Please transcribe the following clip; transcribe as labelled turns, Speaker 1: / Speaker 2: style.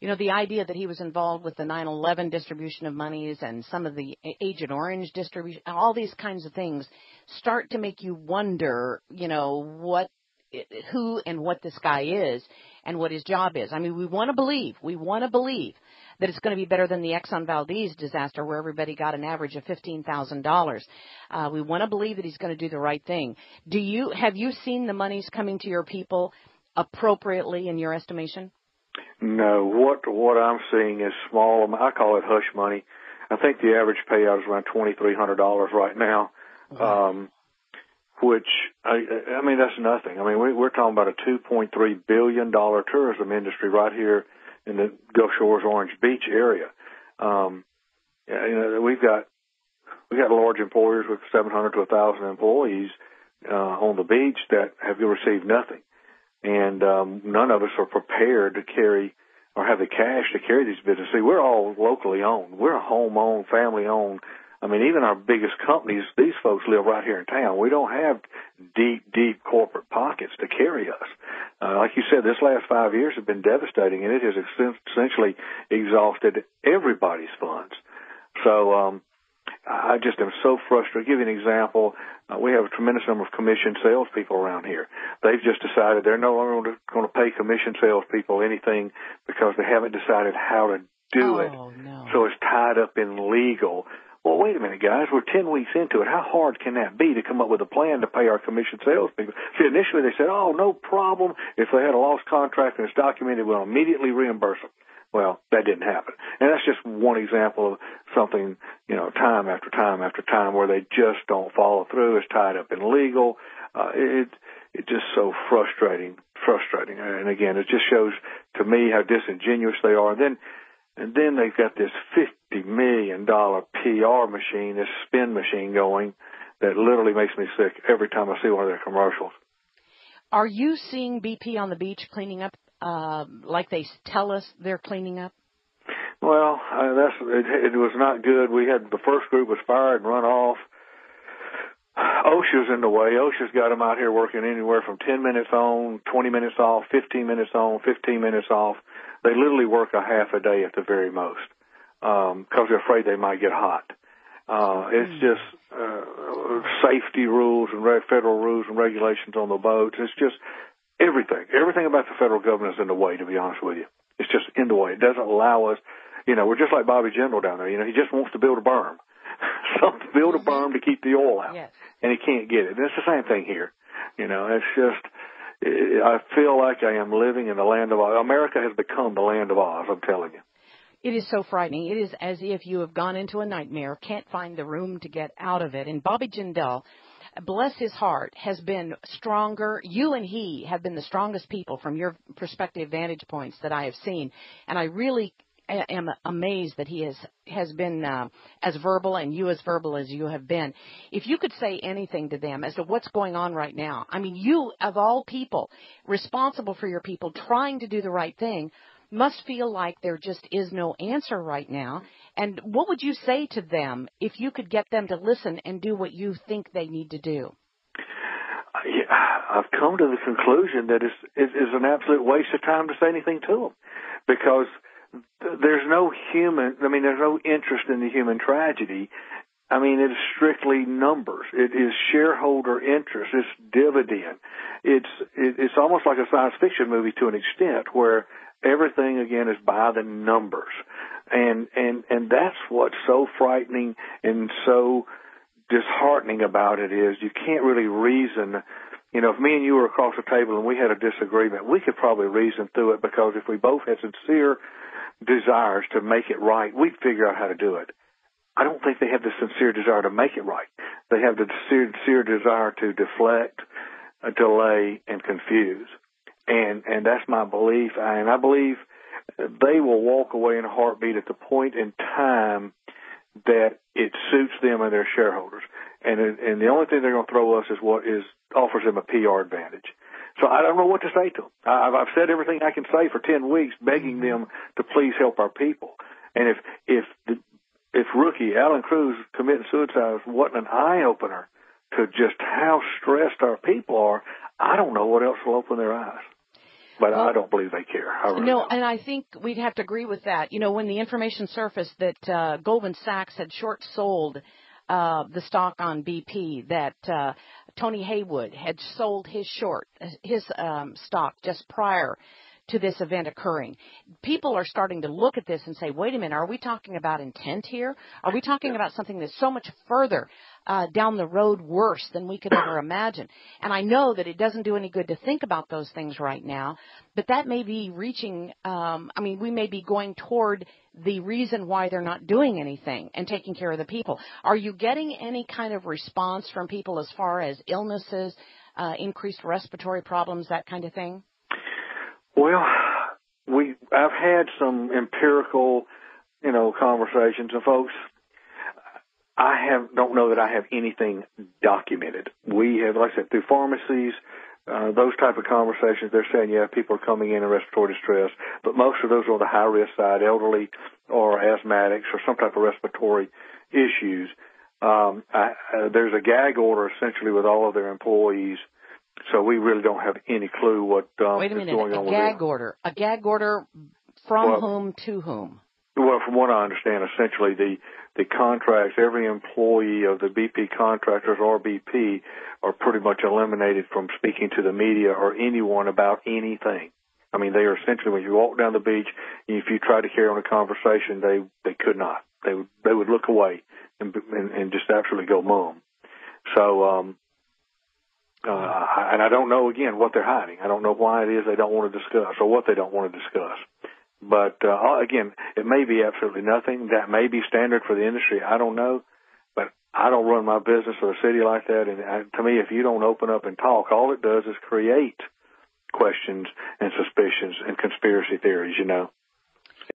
Speaker 1: You know, the idea that he was involved with the 9/11 distribution of monies and some of the Agent Orange distribution, all these kinds of things start to make you wonder, you know, who and what this guy is and what his job is. I mean, we want to believe that it's going to be better than the Exxon Valdez disaster where everybody got an average of $15,000. We want to believe that he's going to do the right thing. Have you seen the monies coming to your people appropriately in your estimation?
Speaker 2: No, what I'm seeing is small. I call it hush money. I think the average payout is around $2,300 right now, which I mean that's nothing. I mean we're talking about a $2.3 billion tourism industry right here in the Gulf Shores, Orange Beach area. We've got large employers with 700 to 1,000 employees on the beach that have received nothing. And none of us are prepared to carry or have the cash to carry these businesses. See, we're all locally owned. We're home-owned, family-owned. I mean, even our biggest companies, these folks live right here in town. We don't have deep corporate pockets to carry us. Like you said, this last 5 years have been devastating, and it has essentially exhausted everybody's funds. So I just am so frustrated. I'll give you an example. We have a tremendous number of commission salespeople around here. They've just decided they're no longer going to pay commission salespeople anything because they haven't decided how to do it.
Speaker 1: No.
Speaker 2: So it's tied up in legal. Well, wait a minute, guys. We're 10 weeks into it. How hard can that be to come up with a plan to pay our commission salespeople? See, initially they said, oh, no problem. If they had a lost contract and it's documented, we'll immediately reimburse them. Well, that didn't happen. And that's just one example of something, you know, time after time after time where they just don't follow through. It's tied up in legal. It's just so frustrating. And again, it just shows to me how disingenuous they are. And then they've got this $50 million PR machine, this spin machine going that literally makes me sick every time I see one of their commercials.
Speaker 1: Are you seeing BP on the beach cleaning up like they tell us they're cleaning up?
Speaker 2: Well, it was not good. We had the first group was fired and run off. OSHA's in the way. OSHA's got them out here working anywhere from 10 minutes on, 20 minutes off, 15 minutes on, 15 minutes off. They literally work a half a day at the very most because they're afraid they might get hot. It's just safety rules and federal rules and regulations on the boats. It's just everything about the federal government is in the way, to be honest with you. It's just in the way. It doesn't allow us, you know, we're just like Bobby Jindal down there. You know, he just wants to build a berm. Build a berm to keep the oil out.
Speaker 1: Yes.
Speaker 2: And he can't get it. And it's the same thing here. You know, it's just, I feel like I am living in the land of Oz. America has become the land of Oz, I'm telling you.
Speaker 1: It is so frightening. It is as if you have gone into a nightmare, can't find the room to get out of it. And Bobby Jindal, bless his heart, has been stronger. You and he have been the strongest people from your perspective vantage points that I have seen. And I really am amazed that he has been as verbal and you as verbal as you have been. If you could say anything to them as to what's going on right now, I mean, you, of all people, responsible for your people, trying to do the right thing, must feel like there just is no answer right now. And what would you say to them if you could get them to listen and do what you think they need to do?
Speaker 2: I've come to the conclusion that it's an absolute waste of time to say anything to them because there's no interest in the human tragedy. I mean, it is strictly numbers. It is shareholder interest. It's dividend. It's almost like a science fiction movie to an extent where everything, again, is by the numbers. And that's what's so frightening and so disheartening about it is you can't really reason. You know, if me and you were across the table and we had a disagreement, we could probably reason through it because if we both had sincere desires to make it right, we'd figure out how to do it. I don't think they have the sincere desire to make it right. They have the sincere desire to deflect, delay, and confuse. And that's my belief. And I believe they will walk away in a heartbeat at the point in time that it suits them and their shareholders. And the only thing they're going to throw us is what offers them a PR advantage. So I don't know what to say to them. I've said everything I can say for 10 weeks, begging them to please help our people. And if rookie Alan Cruz committing suicide wasn't an eye-opener to just how stressed our people are, I don't know what else will open their eyes. But I don't believe they care. Really
Speaker 1: no,
Speaker 2: don't.
Speaker 1: and I think we'd have to agree with that. You know, when the information surfaced that Goldman Sachs had short-sold the stock on BP, that Tony Haywood had sold his stock just prior to this event occurring. People are starting to look at this and say, wait a minute, are we talking about intent here? Are we talking about something that's so much further down the road worse than we could ever imagine? And I know that it doesn't do any good to think about those things right now, but that may be reaching, we may be going toward the reason why they're not doing anything and taking care of the people. Are you getting any kind of response from people as far as illnesses, increased respiratory problems, that kind of thing?
Speaker 2: Well, I've had some empirical, conversations, and folks, don't know that I have anything documented. We have, like I said, through pharmacies, those type of conversations, they're saying, yeah, people are coming in respiratory distress, but most of those are on the high-risk side, elderly or asthmatics or some type of respiratory issues. There's a gag order essentially with all of their employees. So we really don't have any clue what is going on with them.
Speaker 1: A gag order from whom to whom?
Speaker 2: Well, from what I understand, essentially the contracts, every employee of the BP contractors or BP are pretty much eliminated from speaking to the media or anyone about anything. I mean, they are essentially, when you walk down the beach, if you try to carry on a conversation, they could not. They would look away and just absolutely go mum. So, and I don't know, again, what they're hiding. I don't know why it is they don't want to discuss or what they don't want to discuss. But, again, it may be absolutely nothing. That may be standard for the industry. I don't know. But I don't run my business or a city like that. And to me, if you don't open up and talk, all it does is create questions and suspicions and conspiracy theories,